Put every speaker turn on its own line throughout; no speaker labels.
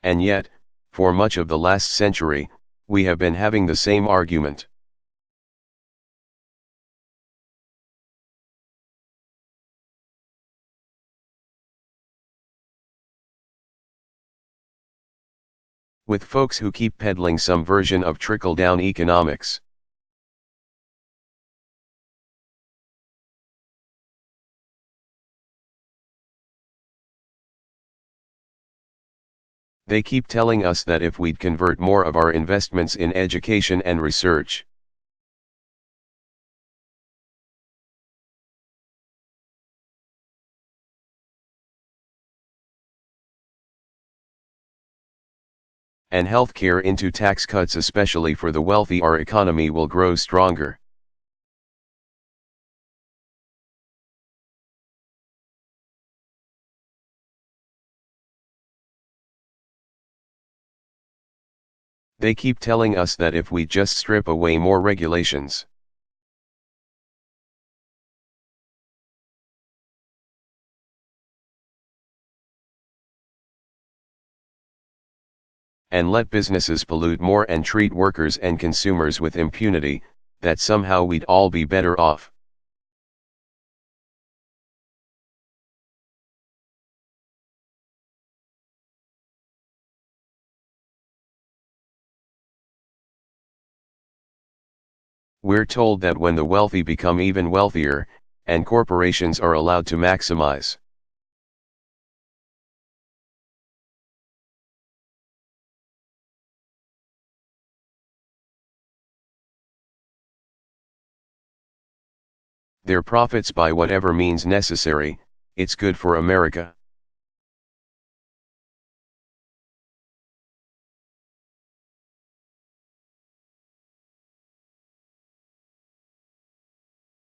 And yet, for much of the last century, we have been having the same argument. With folks who keep peddling some version of trickle-down economics. They keep telling us that if we'd convert more of our investments in education and research, and healthcare into tax cuts, especially for the wealthy, our economy will grow stronger. They keep telling us that if we just strip away more regulations, and let businesses pollute more and treat workers and consumers with impunity, that somehow we'd all be better off. We're told that when the wealthy become even wealthier, and corporations are allowed to maximize their profits by whatever means necessary, it's good for America.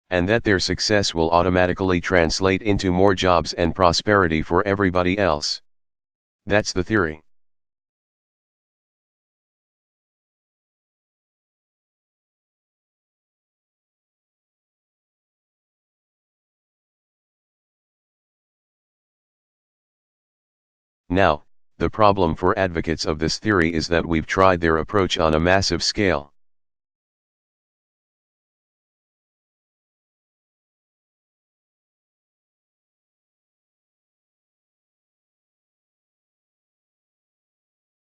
And that their success will automatically translate into more jobs and prosperity for everybody else. That's the theory. Now, the problem for advocates of this theory is that we've tried their approach on a massive scale.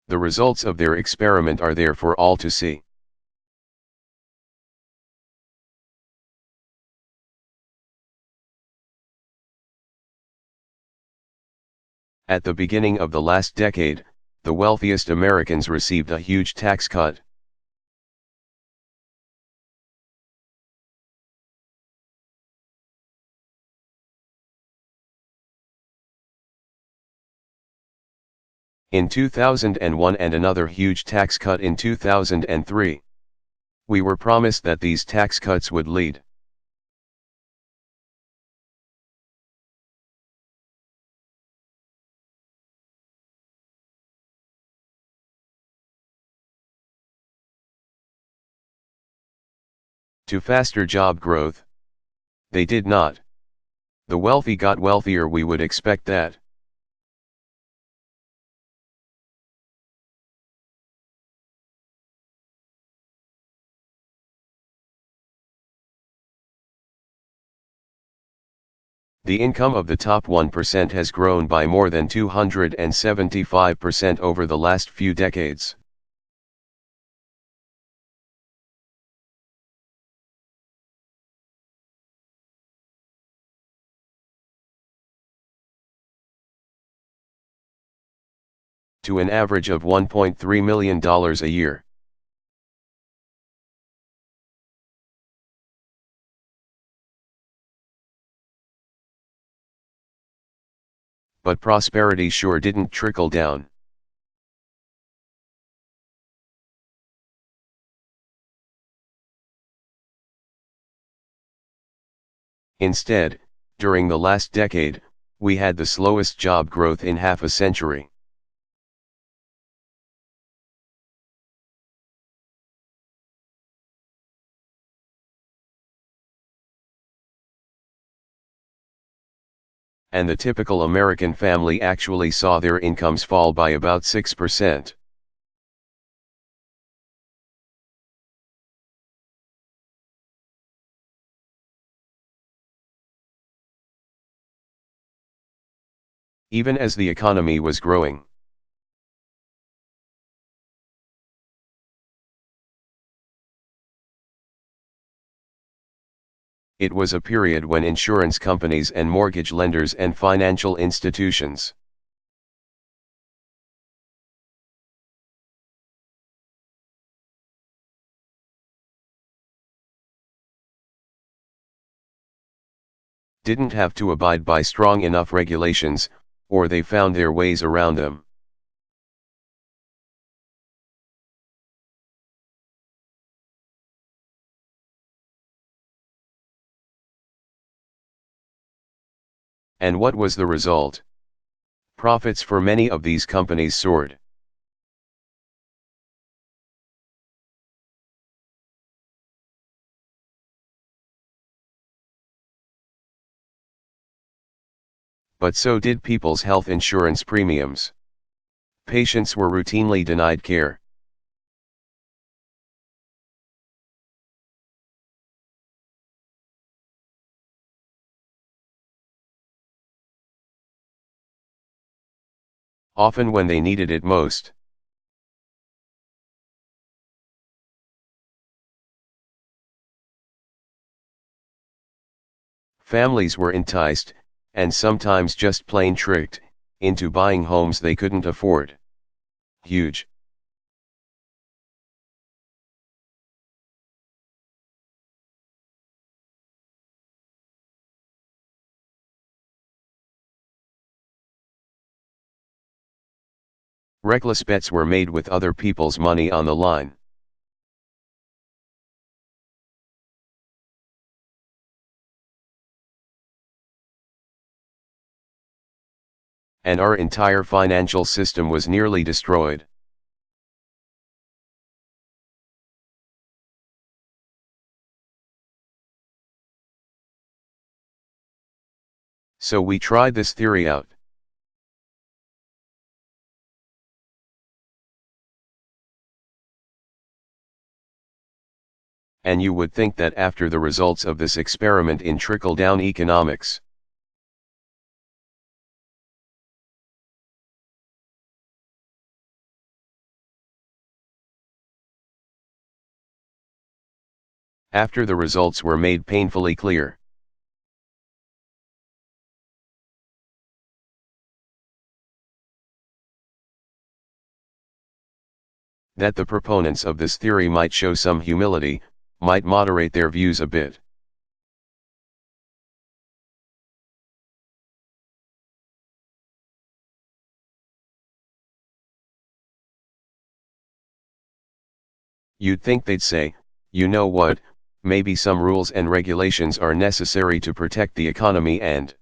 The results of their experiment are there for all to see. At the beginning of the last decade, the wealthiest Americans received a huge tax cut. In 2001 and another huge tax cut in 2003. We were promised that these tax cuts would lead to faster job growth. They did not. The wealthy got wealthier, we would expect that. The income of the top 1% has grown by more than 275% over the last few decades. To an average of $1.3 million a year. But prosperity sure didn't trickle down. Instead, during the last decade, we had the slowest job growth in half a century. and the typical American family actually saw their incomes fall by about 6%. Even as the economy was growing. It was a period when insurance companies and mortgage lenders and financial institutions didn't have to abide by strong enough regulations, or they found their ways around them. And what was the result? Profits for many of these companies soared. But so did people's health insurance premiums. Patients were routinely denied care. Often when they needed it most. Families were enticed, and sometimes just plain tricked, into buying homes they couldn't afford. Huge. Reckless bets were made with other people's money on the line. And our entire financial system was nearly destroyed. So we tried this theory out. And you would think that after the results of this experiment in trickle-down economics, after the results were made painfully clear, that the proponents of this theory might show some humility, might moderate their views a bit. You'd think they'd say, you know what, maybe some rules and regulations are necessary to protect the economy and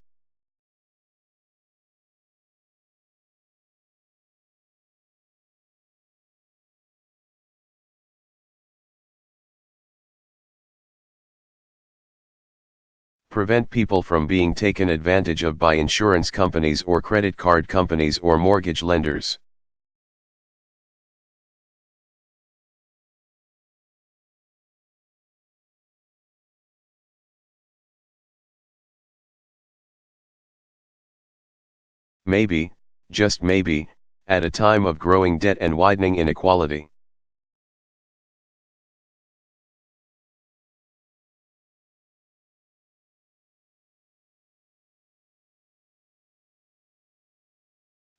prevent people from being taken advantage of by insurance companies or credit card companies or mortgage lenders. Maybe, just maybe, at a time of growing debt and widening inequality.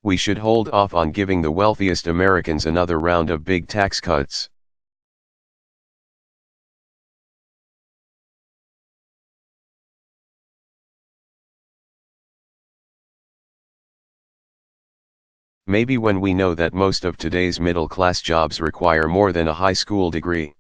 We should hold off on giving the wealthiest Americans another round of big tax cuts. Maybe when we know that most of today's middle-class jobs require more than a high school degree.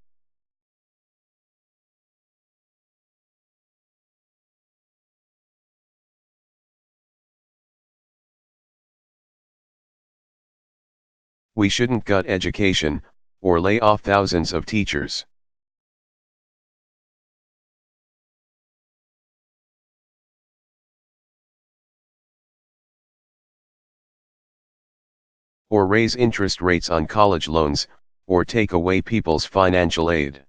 We shouldn't gut education, or lay off thousands of teachers. or raise interest rates on college loans, or take away people's financial aid.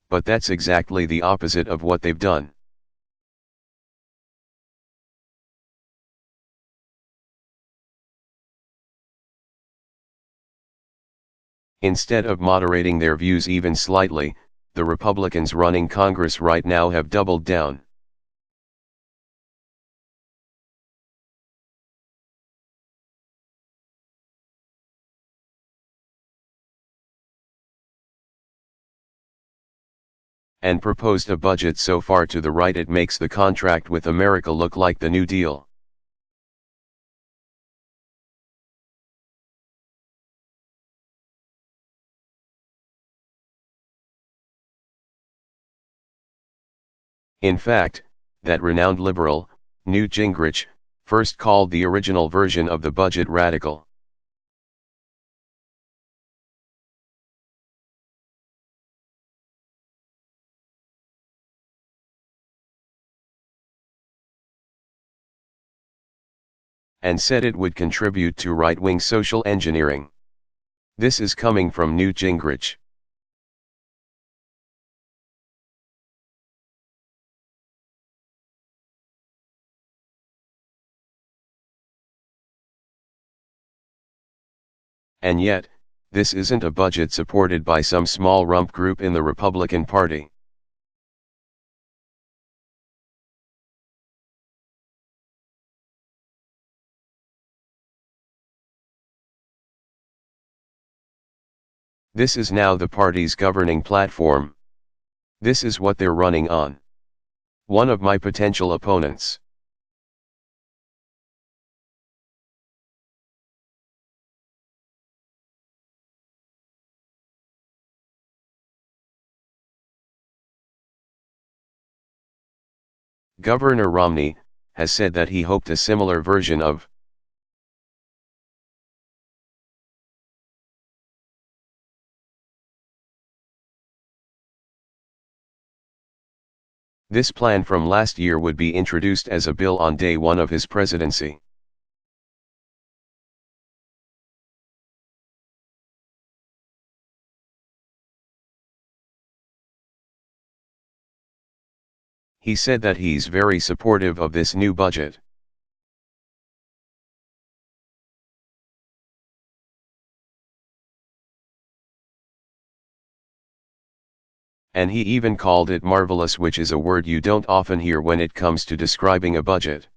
But that's exactly the opposite of what they've done. Instead of moderating their views even slightly, the Republicans running Congress right now have doubled down. And proposed a budget so far to the right it makes the contract with America look like the New Deal. In fact, that renowned liberal, Newt Gingrich, first called the original version of the budget radical. And said it would contribute to right-wing social engineering. This is coming from Newt Gingrich. And yet, this isn't a budget supported by some small rump group in the Republican Party. This is now the party's governing platform. This is what they're running on. One of my potential opponents. Governor Romney has said that he hoped a similar version of this plan from last year would be introduced as a bill on day one of his presidency. He said that he's very supportive of this new budget. And he even called it marvelous, which is a word you don't often hear when it comes to describing a budget.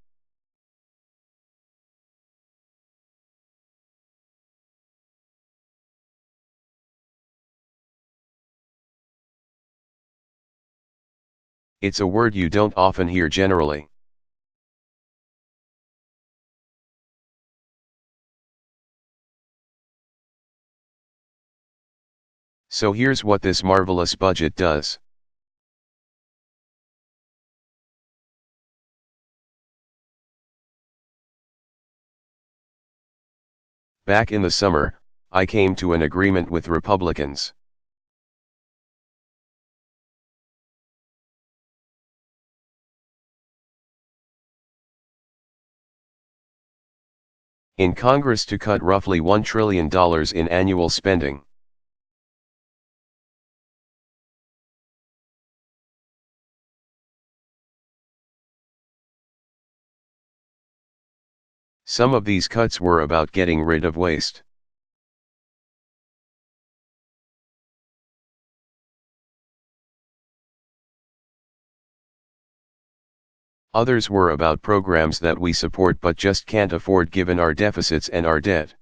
It's a word you don't often hear generally. So here's what this marvelous budget does. Back in the summer, I came to an agreement with Republicans. In Congress to cut roughly $1 trillion in annual spending. Some of these cuts were about getting rid of waste. Others were about programs that we support but just can't afford given our deficits and our debt.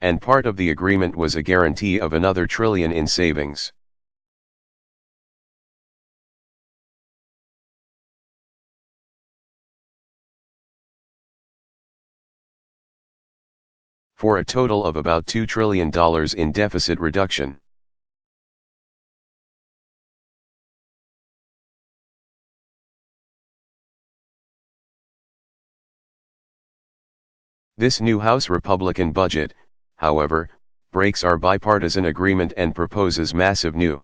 And part of the agreement was a guarantee of another $1 trillion in savings. For a total of about $2 trillion in deficit reduction. This new House Republican budget, however, breaks our bipartisan agreement and proposes massive new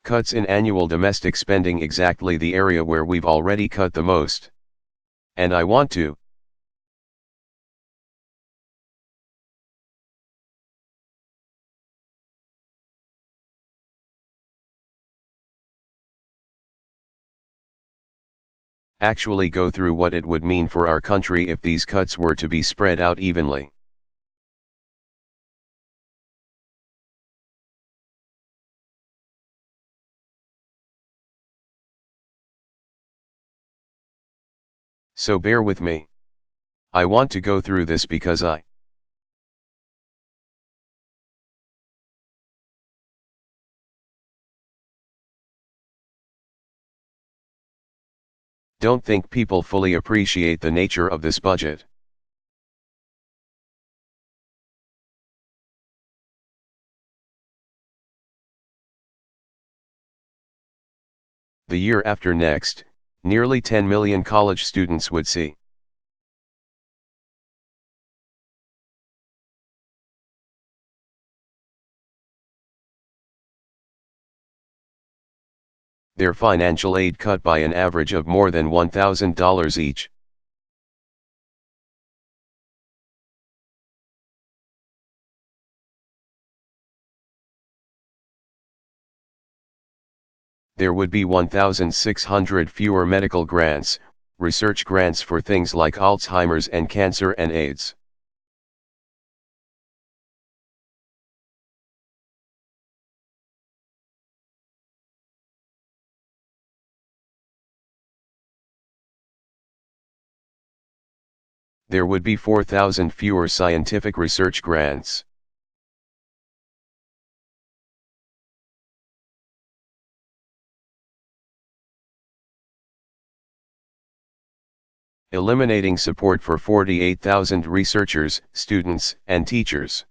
cuts in annual domestic spending, exactly the area where we've already cut the most. And I want to actually go through what it would mean for our country if these cuts were to be spread out evenly. So bear with me. I want to go through this because don't think people fully appreciate the nature of this budget. The year after next, nearly 10 million college students would see their financial aid cut by an average of more than $1,000 each. There would be 1,600 fewer medical grants, research grants for things like Alzheimer's and cancer and AIDS. There would be 4,000 fewer scientific research grants. Eliminating support for 48,000 researchers, students, and teachers.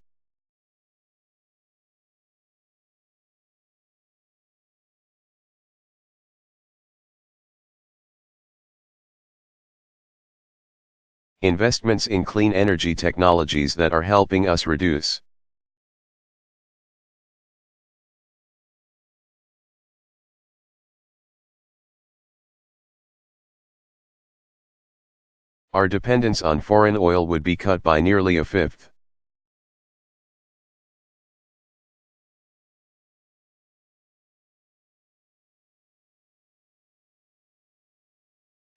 Investments in clean energy technologies that are helping us reduce our dependence on foreign oil would be cut by nearly a fifth.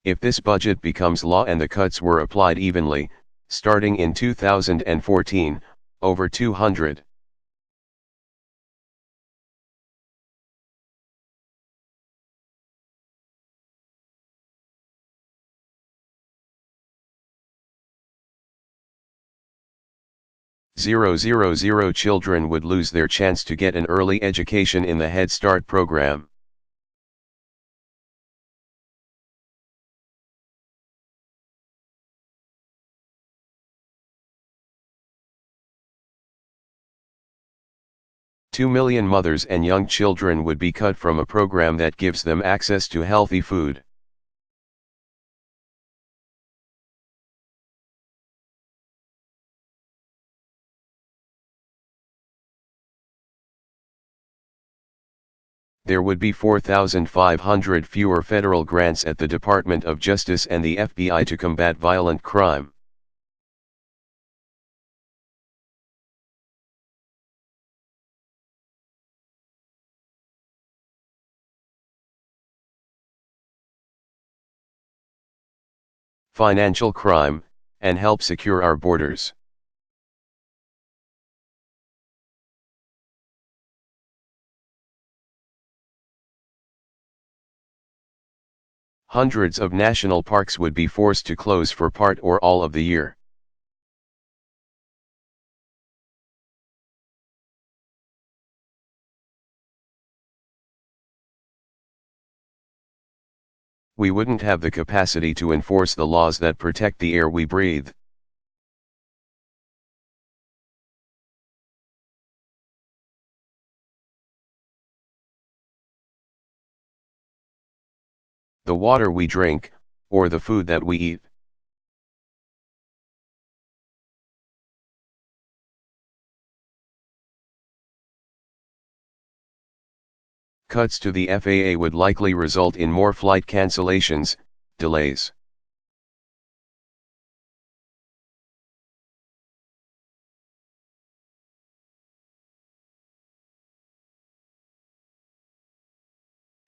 If this budget becomes law and the cuts were applied evenly, starting in 2014, over 200 children would lose their chance to get an early education in the Head Start program. Two million mothers and young children would be cut from a program that gives them access to healthy food. There would be 4,500 fewer federal grants at the Department of Justice and the FBI to combat violent crime. Financial crime, and help secure our borders. Hundreds of national parks would be forced to close for part or all of the year. We wouldn't have the capacity to enforce the laws that protect the air we breathe. the water we drink, or the food that we eat. Cuts to the FAA would likely result in more flight cancellations, delays.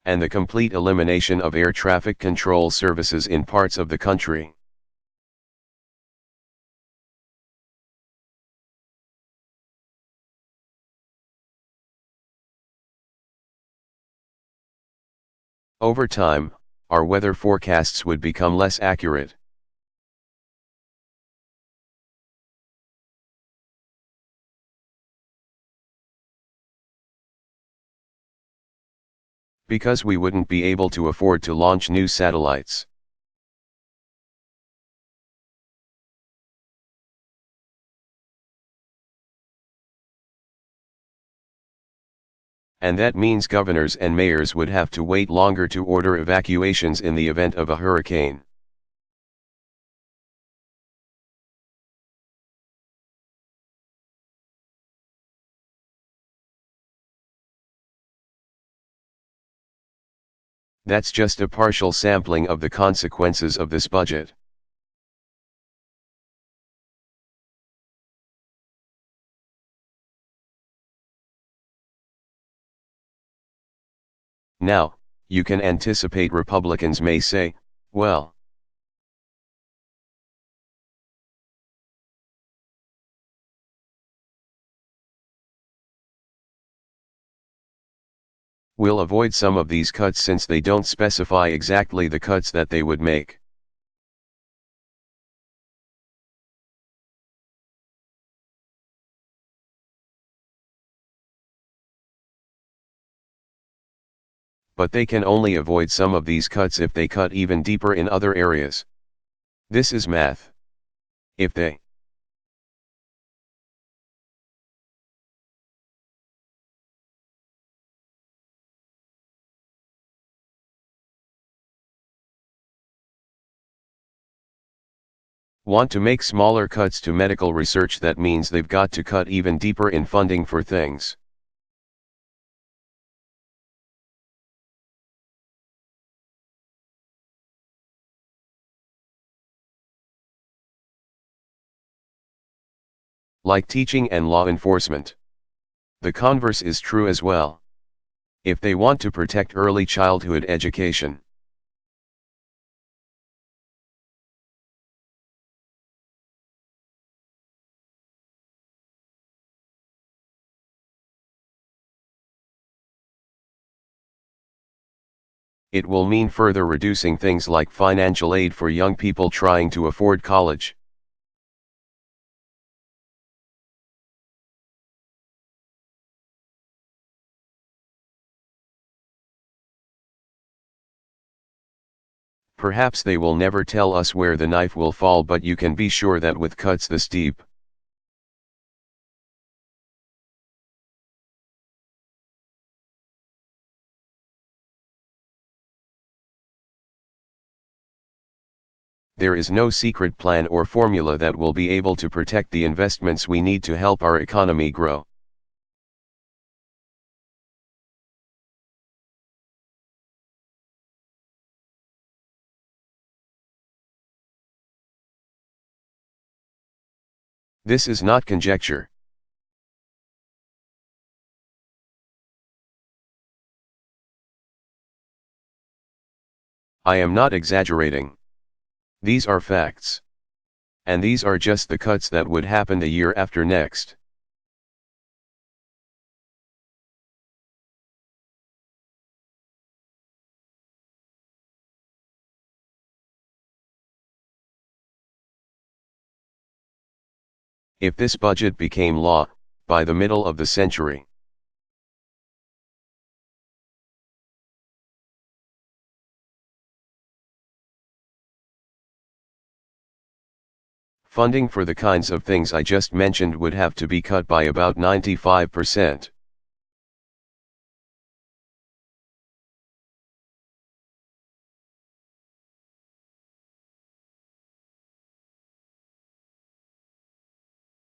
And the complete elimination of air traffic control services in parts of the country. Over time, our weather forecasts would become less accurate. Because we wouldn't be able to afford to launch new satellites. And that means governors and mayors would have to wait longer to order evacuations in the event of a hurricane. That's just a partial sampling of the consequences of this budget. Now, you can anticipate Republicans may say, well, we'll avoid some of these cuts since they don't specify exactly the cuts that they would make. But they can only avoid some of these cuts if they cut even deeper in other areas. This is math. If they want to make smaller cuts to medical research, that means they've got to cut even deeper in funding for things like teaching and law enforcement. The converse is true as well. If they want to protect early childhood education, it will mean further reducing things like financial aid for young people trying to afford college. Perhaps they will never tell us where the knife will fall, but you can be sure that with cuts this deep, there is no secret plan or formula that will be able to protect the investments we need to help our economy grow. This is not conjecture. I am not exaggerating. These are facts. And these are just the cuts that would happen the year after next. If this budget became law, by the middle of the century, funding for the kinds of things I just mentioned would have to be cut by about 95%.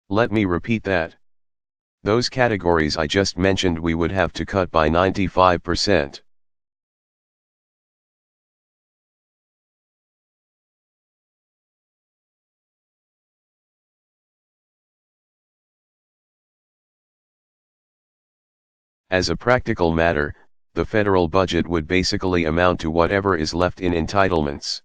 Let me repeat that. Those categories I just mentioned we would have to cut by 95%. As a practical matter, the federal budget would basically amount to whatever is left in entitlements.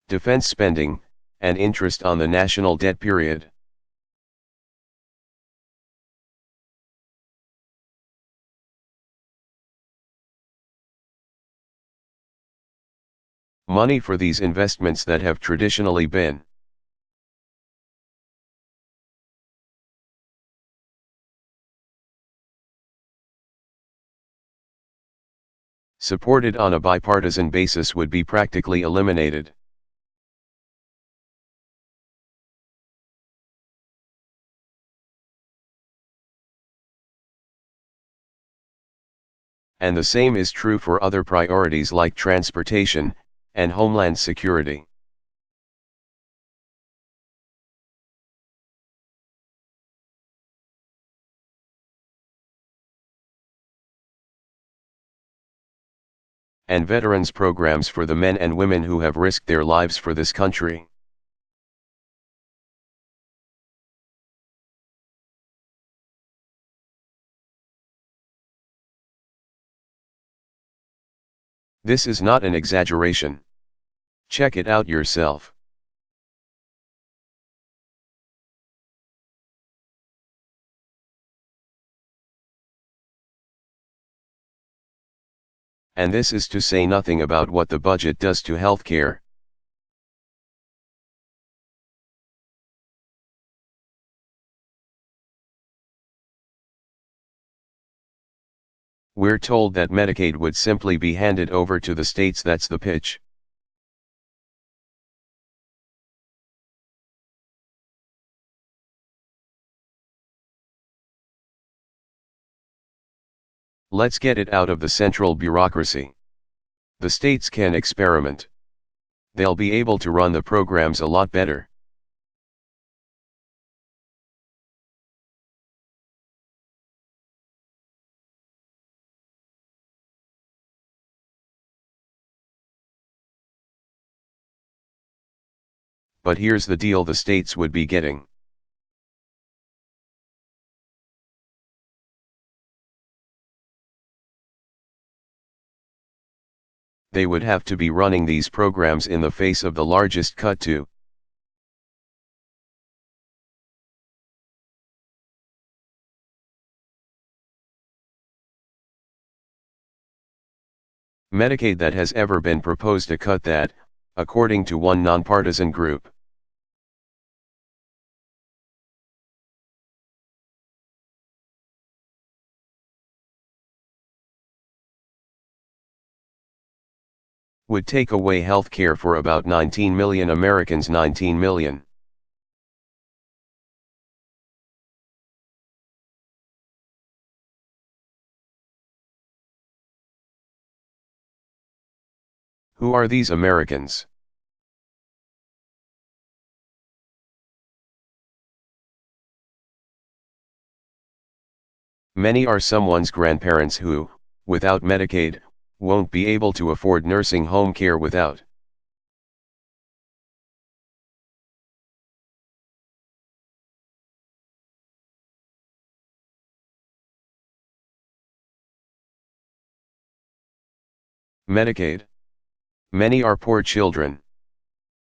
Defense spending, and interest on the national debt period. Money for these investments that have traditionally been supported on a bipartisan basis would be practically eliminated. And the same is true for other priorities like transportation, and homeland security. And veterans programs for the men and women who have risked their lives for this country. This is not an exaggeration. Check it out yourself. And this is to say nothing about what the budget does to healthcare. We're told that Medicaid would simply be handed over to the states. That's the pitch. Let's get it out of the central bureaucracy. The states can experiment. They'll be able to run the programs a lot better. But here's the deal: the states would be getting they would have to be running these programs in the face of the largest cut to Medicaid that has ever been proposed, a cut that, according to one nonpartisan group, would take away health care for about 19 million Americans. 19 million. Who are these Americans? Many are someone's grandparents who, without Medicaid, won't be able to afford nursing home care without Medicaid. Many are poor children.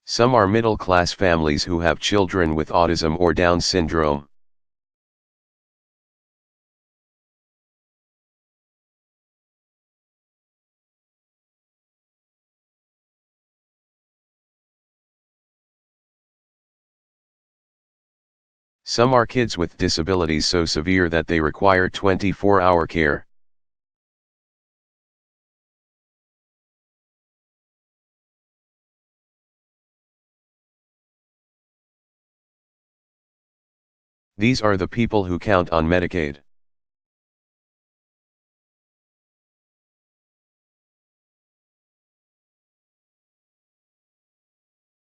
Some are middle-class families who have children with autism or Down syndrome. Some are kids with disabilities so severe that they require 24-hour care. These are the people who count on Medicaid.